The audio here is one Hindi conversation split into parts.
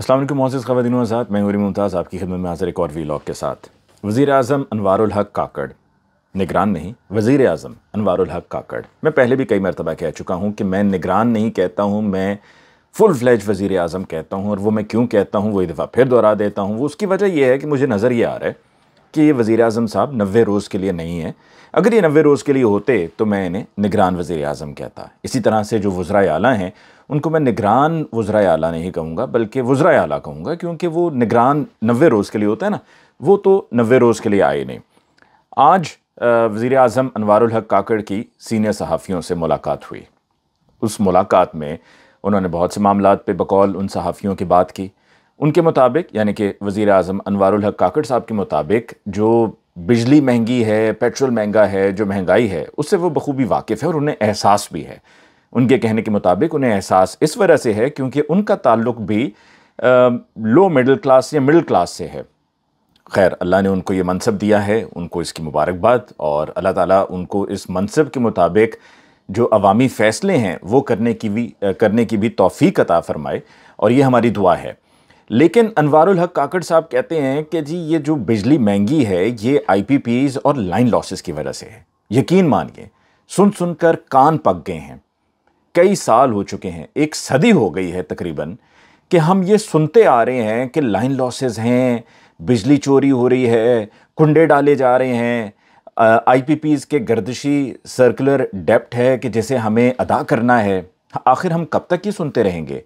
अस्सलाम वालेकुम मोअज़्ज़ज़ ख़वातीन व हज़रात, मैं हुर्री मुमताज़ आपकी खिदमत में हाज़िर एक और वीलॉग के साथ। वज़ीर आज़म अनवारुल हक काकड़, निगरान नहीं, वज़ीर आज़म अनवारुल हक काकड़। मैं पहले भी कई मरतबा कह चुका हूँ कि मैं निगरान नहीं कहता हूँ, मैं फुल फ्लेज वज़ीर आज़म कहता हूँ। और वो मैं क्यों कहता हूँ वो एक दफ़ा फिर दोहरा देता हूँ। वो उसकी वजह यह है कि मुझे नज़र ये आ रहा है कि ये वज़ीर आज़म साहब 90 रोज़ के लिए नहीं है। अगर ये 90 रोज़ के लिए होते तो मैं इन्हें निगरान वज़ीर आज़म कहता। इसी तरह से जो वज़राए आला हैं उनको मैं निगरान वज़राए आला नहीं कहूँगा बल्कि वज़राए आला कहूँगा, क्योंकि वो निगरान 90 रोज़ के लिए होता है ना, वो तो 90 रोज़ के लिए आए नहीं। आज वज़ीर आज़म अनवारुल हक काकड़ की सीनियर सहाफ़ियों से मुलाकात हुई। उस मुलाकात में उन्होंने बहुत से मामलात पे बकौल उन सहाफ़ियों की बात की। उनके मुताबिक, यानी कि वज़ीर आज़म अनवारुल हक काकड़ साहब के मुताबिक, जो बिजली महंगी है, पेट्रोल महंगा है, जो महंगाई है, उससे वो बखूबी वाकिफ़ है और उन्हें एहसास भी है। उनके कहने के मुताबिक उन्हें एहसास इस वजह से है क्योंकि उनका ताल्लुक भी लो मिडिल क्लास या मिडिल क्लास से है। खैर, अल्लाह ने उनको ये मनसब दिया है, उनको इसकी मुबारकबाद, और अल्लाह ताला उनको इस मनसब के मुताबिक जो अवामी फ़ैसले हैं वो करने की भी तौफ़ीक अता फ़रमाए, और ये हमारी दुआ है। लेकिन अनवारुल हक काकड़ साहब कहते हैं कि जी ये जो बिजली महंगी है ये IPPs और लाइन लॉसेस की वजह से है। यकीन मानिए, सुन सुनकर कान पक गए हैं। कई साल हो चुके हैं, एक सदी हो गई है तकरीबन, कि हम ये सुनते आ रहे हैं कि लाइन लॉसेस हैं, बिजली चोरी हो रही है, कुंडे डाले जा रहे हैं, IPPs के गर्दिशी सर्कुलर डेप्ट है कि जिसे हमें अदा करना है। आखिर हम कब तक ये सुनते रहेंगे?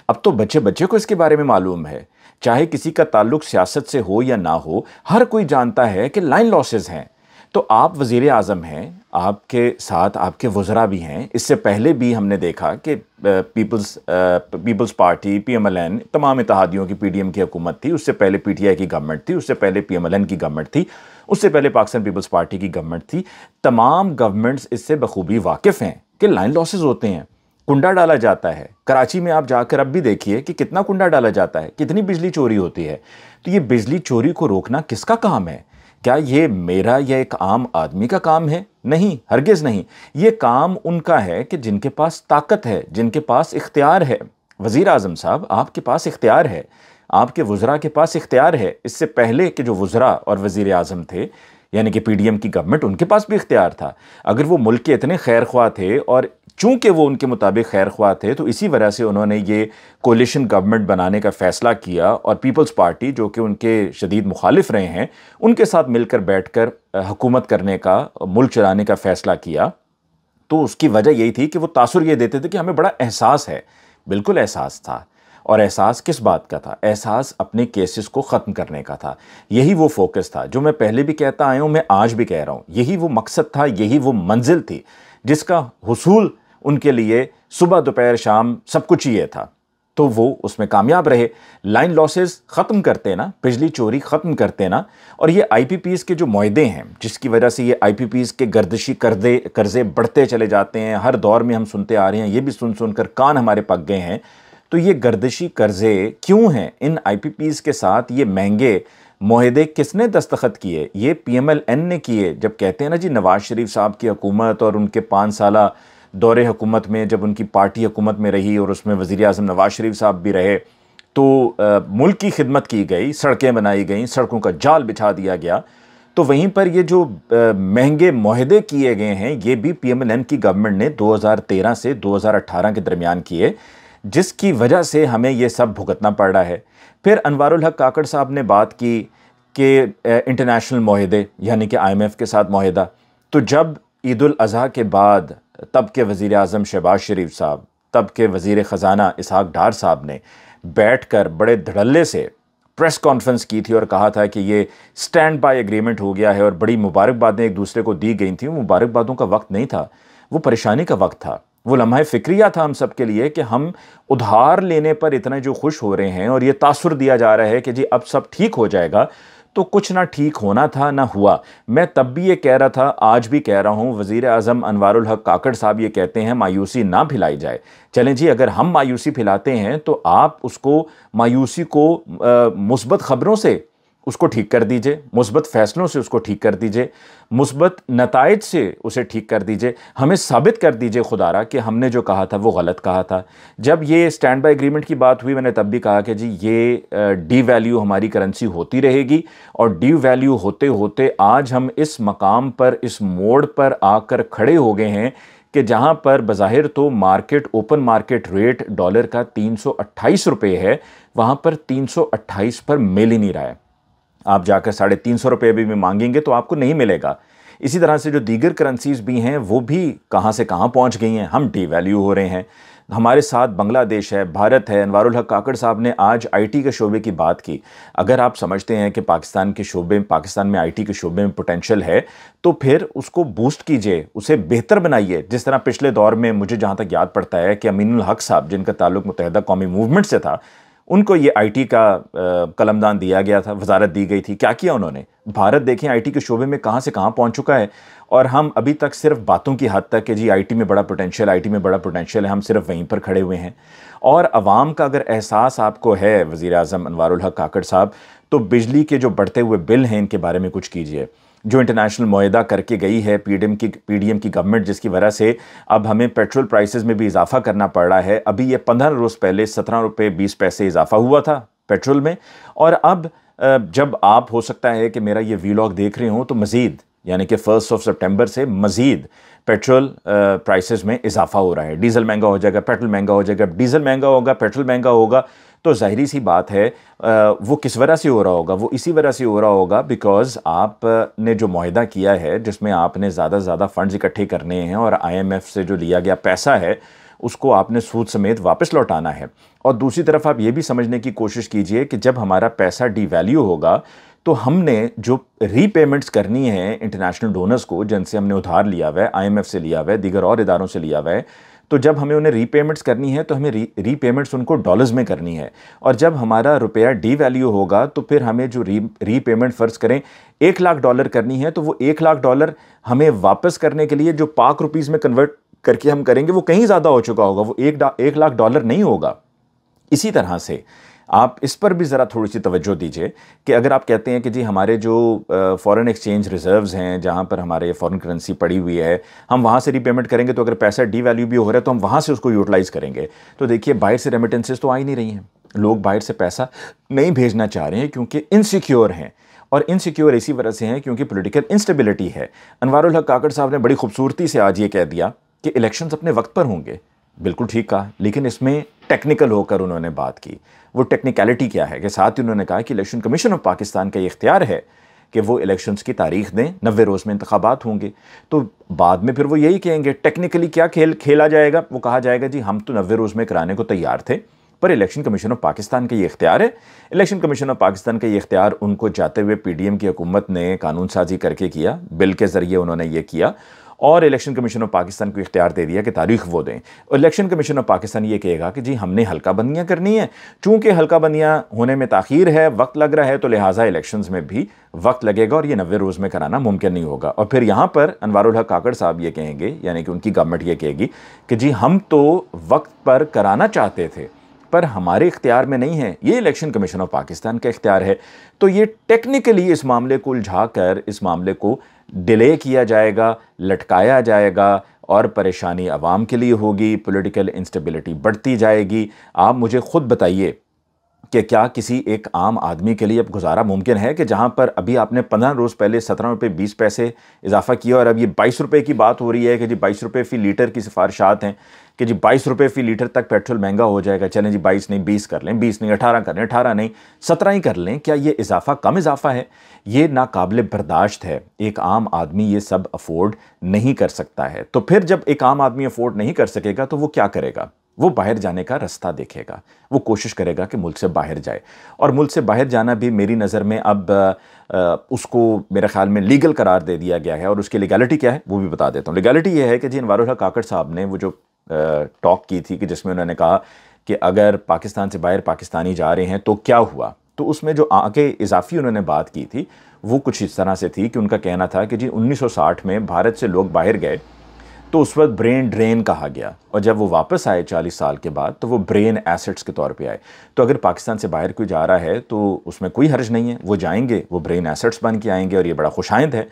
अब तो बच्चे बच्चे को इसके बारे में मालूम है। चाहे किसी का ताल्लुक सियासत से हो या ना हो, हर कोई जानता है कि लाइन लॉसेस हैं। तो आप वज़ीर आज़म हैं, आपके साथ आपके वज़रा भी हैं। इससे पहले भी हमने देखा कि पीपल्स पार्टी, PMLN, तमाम इत्तेहादियों की, PDM की हुकूमत थी, उससे पहले PTI की गवर्नमेंट थी, उससे पहले PMLN की गवर्नमेंट थी, उससे पहले पाकिस्तान पीपल्स पार्टी की गवर्नमेंट थी। तमाम गवर्नमेंट्स इससे बखूबी वाकिफ़ हैं कि लाइन लॉसेस होते हैं, कुंडा डाला जाता है। कराची में आप जाकर अब भी देखिए कि कितना कुंडा डाला जाता है, कितनी बिजली चोरी होती है। तो ये बिजली चोरी को रोकना किसका काम है? क्या ये मेरा या एक आम आदमी का काम है? नहीं, हरगिज़ नहीं। ये काम उनका है कि जिनके पास ताकत है, जिनके पास इख्तियार है। वज़ीर आज़म साहब, आपके पास इख्तियार है, आपके वज़रा के पास इख्तियार है। इससे पहले कि जो वज़रा और वज़ीर आज़म थे, यानी कि PDM की गवर्नमेंट, उनके पास भी इख्तियार था। अगर वो मुल्क के इतने खैर ख्वाह थे, और चूंकि वो उनके मुताबिक खैर ख्वाह थे, तो इसी वजह से उन्होंने ये कोलिशन गवर्नमेंट बनाने का फ़ैसला किया, और पीपल्स पार्टी, जो कि उनके शदीद मुखालिफ रहे हैं, उनके साथ मिलकर बैठकर हुकूमत करने का, मुल्क चलाने का फ़ैसला किया। तो उसकी वजह यही थी कि वो तासुर ये देते थे कि हमें बड़ा एहसास है। बिल्कुल एहसास था। और एहसास किस बात का था? एहसास अपने केसेस को ख़त्म करने का था। यही वो फोकस था जो मैं पहले भी कहता आया हूँ, मैं आज भी कह रहा हूँ। यही वो मकसद था, यही वो मंजिल थी जिसका हुसूल उनके लिए सुबह दोपहर शाम सब कुछ ही ये था। तो वो उसमें कामयाब रहे। लाइन लॉसेस ख़त्म करते ना, बिजली चोरी ख़त्म करते ना, और ये IPPs के जो मुआहदे हैं, जिसकी वजह से ये IPPs के गर्दिशी कर्जे बढ़ते चले जाते हैं, हर दौर में हम सुनते आ रहे हैं, ये भी सुन सुनकर कान हमारे पक गए हैं। तो ये गर्दिशी कर्जे क्यों हैं? इन IPPs के साथ ये महंगे मुआहदे किसने दस्तखत किए? ये PMLN ने किए। जब कहते हैं ना जी, नवाज शरीफ साहब की हुकूमत और उनके 5 साला दौरे हुकूमत में, जब उनकी पार्टी हुकूमत में रही और उसमें वज़ीर आज़म नवाज शरीफ साहब भी रहे, तो मुल्क की खिदमत की गई, सड़कें बनाई गई, सड़कों का जाल बिछा दिया गया। तो वहीं पर ये जो महंगे मुआहदे किए गए हैं, ये भी PMLN की गवर्नमेंट ने 2013 से 2018 के दरमियान किए, जिसकी वजह से हमें ये सब भुगतना पड़ रहा है। फिर अनवारुल हक काकड़ साहब ने बात की कि इंटरनेशनल मुआहदे, यानी कि IMF के साथ मुआहदा। तो जब ईद उल अज़हा के बाद तब के वज़ीर आज़म शहबाज शरीफ साहब, तब के वज़ीर ख़ज़ाना इसहाक़ डार साहब ने बैठकर बड़े धड़ल्ले से प्रेस कॉन्फ्रेंस की थी और कहा था कि ये स्टैंड बाय एग्रीमेंट हो गया है, और बड़ी मुबारकबादें एक दूसरे को दी गई थी। वो मुबारकबादों का वक्त नहीं था, वो परेशानी का वक्त था, वो लम्हा फ़िक्रिया था हम सब के लिए कि हम उधार लेने पर इतने जो खुश हो रहे हैं, और ये तासुर दिया जा रहा है कि जी अब सब ठीक हो जाएगा। तो कुछ ना ठीक होना था ना हुआ। मैं तब भी ये कह रहा था, आज भी कह रहा हूँ, वज़ीर आज़म अनवारुल हक काकड़ साहब ये कहते हैं मायूसी ना फैलाई जाए। चलें जी, अगर हम मायूसी फैलाते हैं तो आप उसको, मायूसी को मुस्बत ख़बरों से उसको ठीक कर दीजिए, मुस्बत फ़ैसलों से उसको ठीक कर दीजिए, मुस्बत नताइज से उसे ठीक कर दीजिए, हमें साबित कर दीजिए खुदारा कि हमने जो कहा था वो गलत कहा था। जब ये स्टैंड बाय एग्रीमेंट की बात हुई, मैंने तब भी कहा कि जी ये डी वैल्यू हमारी करेंसी होती रहेगी, और डी वैल्यू होते होते आज हम इस मकाम पर, इस मोड़ पर आकर खड़े हो गए हैं कि जहां पर बज़ाहिर तो market, open market rate dollar का 328 रुपये है, वहां पर 328 पर मिल ही नहीं रहा है। आप जाकर 350 रुपये भी मांगेंगे तो आपको नहीं मिलेगा। इसी तरह से जो दीगर करेंसीज भी हैं वो भी कहां से कहां पहुंच गई हैं, हम डी वैल्यू हो रहे हैं। हमारे साथ बांग्लादेश है, भारत है। अनवारुल हक काकड़ साहब ने आज आईटी के शोबे की बात की। अगर आप समझते हैं कि पाकिस्तान में आईटी के शोबे में पोटेंशियल है, तो फिर उसको बूस्ट कीजिए, उसे बेहतर बनाइए। जिस तरह पिछले दौर में मुझे जहां तक याद पड़ता है कि अमीनुल हक साहब, जिनका ताल्लुक मुत्तहिदा कौमी मूवमेंट से था, उनको ये आईटी का कलमदान दिया गया था, वजारत दी गई थी। क्या किया उन्होंने? भारत देखें आईटी के शोबे में कहां से कहां पहुंच चुका है, और हम अभी तक सिर्फ बातों की हद तक कि जी आईटी में बड़ा पोटेंशियल, आईटी में बड़ा पोटेंशियल है, हम सिर्फ वहीं पर खड़े हुए हैं। और अवाम का अगर एहसास आपको है वज़ीर आज़म अनवारुल हक काकड़ साहब, तो बिजली के जो बढ़ते हुए बिल हैं इनके बारे में कुछ कीजिए। जो इंटरनेशनल मुआहदा करके गई है पीडीएम की गवर्नमेंट, जिसकी वजह से अब हमें पेट्रोल प्राइसेस में भी इजाफा करना पड़ रहा है। अभी ये 15 रोज़ पहले 17 रुपये 20 पैसे इजाफा हुआ था पेट्रोल में, और अब जब आप हो सकता है कि मेरा ये वीलॉग देख रहे हो तो मज़ीद, यानी कि 1 सितंबर से मज़ीद पेट्रोल प्राइसेस में इजाफा हो रहा है। डीजल महंगा हो जाएगा, पेट्रोल महंगा हो जाएगा। डीजल महंगा होगा, पेट्रोल महंगा होगा, तो जाहिर सी बात है वो किस वजह से हो रहा होगा? वो इसी वजह से हो रहा होगा बिकॉज आपने जो मुआहदा किया है, जिसमें आपने ज़्यादा से ज़्यादा फंड्स इकट्ठे करने हैं और IMF से जो लिया गया पैसा है उसको आपने सूद समेत वापस लौटाना है। और दूसरी तरफ आप ये भी समझने की कोशिश कीजिए कि जब हमारा पैसा डीवैल्यू होगा तो हमने जो रीपेमेंट्स करनी है इंटरनेशनल डोनर्स को, जिनसे हमने उधार लिया हुआ है, IMF से लिया हुआ है, दीगर और इदारों से लिया हुआ है, तो जब हमें उन्हें रीपेमेंट्स करनी है तो हमें रीपेमेंट्स उनको डॉलर्स में करनी है। और जब हमारा रुपया डी वैल्यू होगा तो फिर हमें जो रीपेमेंट फ़र्ज़ करें $1,00,000 करनी है, तो वो $1,00,000 हमें वापस करने के लिए जो पाक रुपीज़ में कन्वर्ट करके हम करेंगे वो कहीं ज़्यादा हो चुका होगा, वो $1,00,000 नहीं होगा। इसी तरह से आप इस पर भी ज़रा थोड़ी सी तवज्जो दीजिए कि अगर आप कहते हैं कि जी हमारे जो फॉरेन एक्सचेंज रिजर्व्स हैं, जहाँ पर हमारे फॉरेन करेंसी पड़ी हुई है, हम वहाँ से रीपेमेंट करेंगे, तो अगर पैसा डी वैल्यू भी हो रहा है तो हम वहाँ से उसको यूटिलाइज़ करेंगे। तो देखिए बाहर से रेमिटेंसेस तो आ ही नहीं रही हैं, लोग बाहर से पैसा नहीं भेजना चाह रहे हैं क्योंकि इनसिक्योर हैं, और इनसिक्योर इसी वजह से हैं क्योंकि पॉलिटिकल इंस्टेबिलिटी है। अनवारुल हक काकड़ साहब ने बड़ी खूबसूरती से आज ये कह दिया कि इलेक्शंस अपने वक्त पर होंगे। बिल्कुल ठीक कहा, लेकिन इसमें टेक्निकल होकर उन्होंने बात की। वो टेक्निकलिटी क्या है कि साथ ही उन्होंने कहा कि इलेक्शन कमीशन ऑफ पाकिस्तान का ये इख्तियार है कि वो इलेक्शंस की तारीख दें, 90 रोज़ में इंतखाबात होंगे। तो बाद में फिर वो यही कहेंगे टेक्निकली क्या खेल खेला जाएगा, वो कहा जाएगा जी हम तो 90 रोज़ में कराने को तैयार थे, पर इलेक्शन कमीशन ऑफ पाकिस्तान का ये इख्तियार है। इलेक्शन कमीशन ऑफ पाकिस्तान का ये इख्तियार उनको जाते हुए PDM की हुकूमत ने कानून साजी करके किया, बिल के ज़रिए उन्होंने ये किया, और इलेक्शन कमीशन ऑफ पाकिस्तान को इख्तियार दे दिया कि तारीख वो दें। और इलेक्शन कमीशन ऑफ पाकिस्तान ये कहेगा कि जी हमने हल्का बंदियाँ करनी है, चूँकि हल्का बंदियाँ होने में ताख़ीर है, वक्त लग रहा है, तो लिहाजा इलेक्शंस में भी वक्त लगेगा और ये 90 रोज़ में कराना मुमकिन नहीं होगा। और फिर यहाँ पर अनवारुल हक काकड़ साहब ये कहेंगे, यानी कि उनकी गवर्नमेंट ये कहेगी कि जी हम तो वक्त पर कराना चाहते थे पर हमारे इख्तियार में नहीं है, ये इलेक्शन कमीशन ऑफ पाकिस्तान का इख्तियार है। तो ये टेक्निकली इस मामले को उलझा कर इस मामले को डिले किया जाएगा, लटकाया जाएगा, और परेशानी आवाम के लिए होगी, पॉलिटिकल इंस्टेबिलिटी बढ़ती जाएगी। आप मुझे खुद बताइए कि क्या किसी एक आम आदमी के लिए अब गुजारा मुमकिन है कि जहां पर अभी आपने 15 रोज़ पहले 17 रुपये 20 पैसे इजाफा किया और अब ये 22 रुपये की बात हो रही है कि जी 22 रुपये फ़ी लीटर की सिफारिशात हैं कि जी 22 रुपये फ़ी लीटर तक पेट्रोल महंगा हो जाएगा। चलें जी 22 नहीं 20 कर लें, 20 नहीं 18 कर लें, 18 नहीं 17 ही कर लें। क्या ये इजाफा कम इजाफा है? ये नाकाबिले बर्दाश्त है। एक आम आदमी ये सब अफोर्ड नहीं कर सकता है। तो फिर जब एक आम आदमी अफोर्ड नहीं कर सकेगा तो वो क्या करेगा? वो बाहर जाने का रास्ता देखेगा, वो कोशिश करेगा कि मुल्क से बाहर जाए। और मुल्क से बाहर जाना भी मेरी नज़र में अब उसको मेरे ख्याल में लीगल करार दे दिया गया है। और उसकी लीगलिटी क्या है वो भी बता देता हूँ। लीगलिटी ये है कि जी अनवारुल हक काकड़ साहब ने वो जो टॉक की थी कि जिसमें उन्होंने कहा कि अगर पाकिस्तान से बाहर पाकिस्तानी जा रहे हैं तो क्या हुआ, तो उसमें जो आगे इजाफी उन्होंने बात की थी वो कुछ इस तरह से थी कि उनका कहना था कि जी 1960 में भारत से लोग बाहर गए तो उस वक्त ब्रेन ड्रेन कहा गया, और जब वो वापस आए 40 साल के बाद तो वो ब्रेन एसेट्स के तौर पे आए। तो अगर पाकिस्तान से बाहर कोई जा रहा है तो उसमें कोई हर्ज नहीं है, वो जाएंगे, वो ब्रेन एसेट्स बन के आएंगे, और ये बड़ा खुशाइंद है।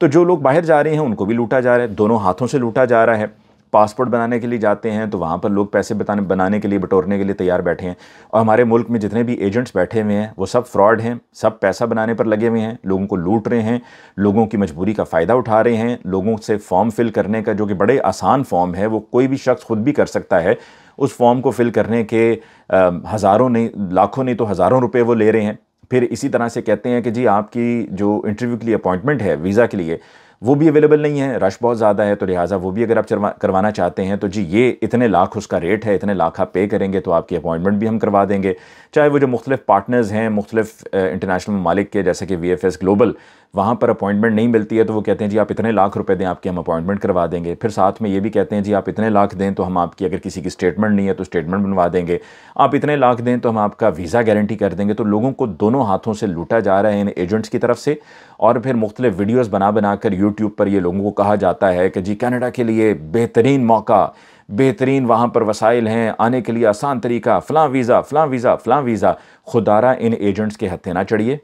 तो जो लोग बाहर जा रहे हैं उनको भी लूटा जा रहा है, दोनों हाथों से लूटा जा रहा है। पासपोर्ट बनाने के लिए जाते हैं तो वहाँ पर लोग पैसे बनाने के लिए, बटोरने के लिए तैयार बैठे हैं। और हमारे मुल्क में जितने भी एजेंट्स बैठे हुए हैं वो सब फ्रॉड हैं, सब पैसा बनाने पर लगे हुए हैं, लोगों को लूट रहे हैं, लोगों की मजबूरी का फ़ायदा उठा रहे हैं। लोगों से फॉर्म फिल करने का, जो कि बड़े आसान फॉर्म है, वो कोई भी शख्स खुद भी कर सकता है, उस फॉर्म को फिल करने के हज़ारों नहीं, लाखों नहीं तो हज़ारों रुपये वो ले रहे हैं। फिर इसी तरह से कहते हैं कि जी आपकी जो इंटरव्यू के लिए अपॉइंटमेंट है वीज़ा के लिए, वो भी अवेलेबल नहीं है, रश बहुत ज़्यादा है, तो लिहाजा वो भी अगर आप करवाना चाहते हैं तो जी ये इतने लाख उसका रेट है, इतने लाख आप पे करेंगे तो आपकी अपॉइंटमेंट भी हम करवा देंगे। चाहे वो जो मुख्तलिफ पार्टनर्स हैं मुख्तलिफ इंटरनेशनल ममालिक के, जैसे कि VFS ग्लोबल, वहाँ पर अपॉइंटमेंट नहीं मिलती है तो वो कहते हैं जी आप इतने लाख रुपए दें, आपकी हम अपॉइंटमेंट करवा देंगे। फिर साथ में ये भी कहते हैं जी आप इतने लाख दें तो हम आपकी, अगर किसी की स्टेटमेंट नहीं है तो स्टेटमेंट बनवा देंगे, आप इतने लाख दें तो हम आपका वीज़ा गारंटी कर देंगे। तो लोगों को दोनों हाथों से लूटा जा रहा है इन एजेंट्स की तरफ से। और फिर मुख्तलिफ वीडियोज़ बना कर यूट्यूब पर ये लोगों को कहा जाता है कि जी कनाडा के लिए बेहतरीन मौका, बेहतरीन वहाँ पर वसाइल हैं, आने के लिए आसान तरीका, फ़लाँ वीज़ा फ़लाँ वीज़ा फ़लाँ वीज़ा। खुदारा इन एजेंट्स के हत्थे ना चढ़िए।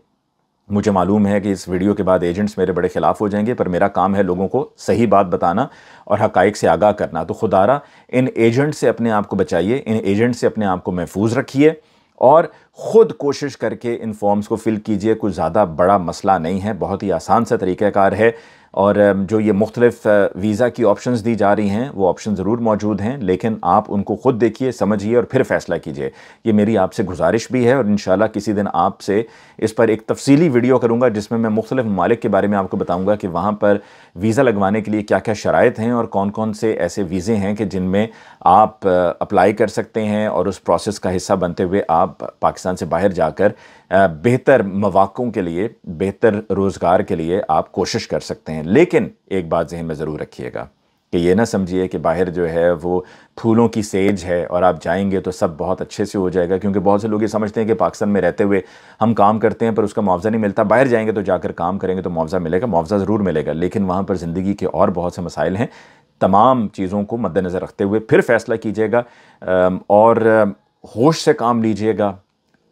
मुझे मालूम है कि इस वीडियो के बाद एजेंट्स मेरे बड़े ख़िलाफ़ हो जाएंगे, पर मेरा काम है लोगों को सही बात बताना और हक़ाइक़ से आगाह करना। तो खुदारा इन एजेंट से अपने आप को बचाइए, इन एजेंट से अपने आप को महफूज रखिए, और ख़ुद कोशिश करके इन फॉर्म्स को फ़िल कीजिए। कुछ ज़्यादा बड़ा मसला नहीं है, बहुत ही आसान सा तरीक़ाकार है। और जो ये मुख्तलिफ़ वीज़ा की ऑप्शंस दी जा रही हैं वो ऑप्शन ज़रूर मौजूद हैं, लेकिन आप उनको ख़ुद देखिए, समझिए और फिर फ़ैसला कीजिए। ये मेरी आपसे गुजारिश भी है, और इंशाल्लाह किसी दिन आपसे इस पर एक तफसीली वीडियो करूँगा जिसमें मैं मुख्तलिफ ममालिक के बारे में आपको बताऊँगा कि वहाँ पर वीज़ा लगवाने के लिए क्या क्या शराइत हैं और कौन कौन से ऐसे वीज़े हैं कि जिनमें आप अप्लाई कर सकते हैं, और उस प्रोसेस का हिस्सा बनते हुए आप पाकिस्तान से बाहर जाकर बेहतर मौक़ों के लिए, बेहतर रोज़गार के लिए आप कोशिश कर सकते हैं। लेकिन एक बात ज़हन में ज़रूर रखिएगा कि ये ना समझिए कि बाहर जो है वो फूलों की सेज है और आप जाएंगे तो सब बहुत अच्छे से हो जाएगा। क्योंकि बहुत से लोग ये समझते हैं कि पाकिस्तान में रहते हुए हम काम करते हैं पर उसका मुआवजा नहीं मिलता, बाहर जाएंगे तो जाकर काम करेंगे तो मुआवजा मिलेगा। मुआवजा ज़रूर मिलेगा, लेकिन वहाँ पर ज़िंदगी के और बहुत से मसाइल हैं। तमाम चीज़ों को मद्देनज़र रखते हुए फिर फ़ैसला कीजिएगा, और होश से काम लीजिएगा,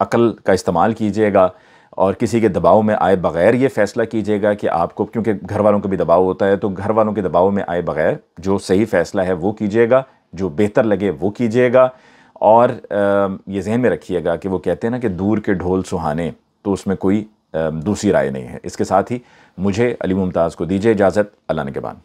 अक़ल का इस्तेमाल कीजिएगा, और किसी के दबाव में आए बग़ैर ये फ़ैसला कीजिएगा कि आपको, क्योंकि घर वालों का भी दबाव होता है, तो घर वालों के दबाव में आए बग़ैर जो सही फ़ैसला है वो कीजिएगा, जो बेहतर लगे वो कीजिएगा। और ये ज़हन में रखिएगा कि वो कहते हैं ना कि दूर के ढोल सुहाने, तो उसमें कोई दूसरी राय नहीं है। इसके साथ ही मुझे अली मुमताज़ को दीजिए इजाज़त। अल्लाह ने के बाद।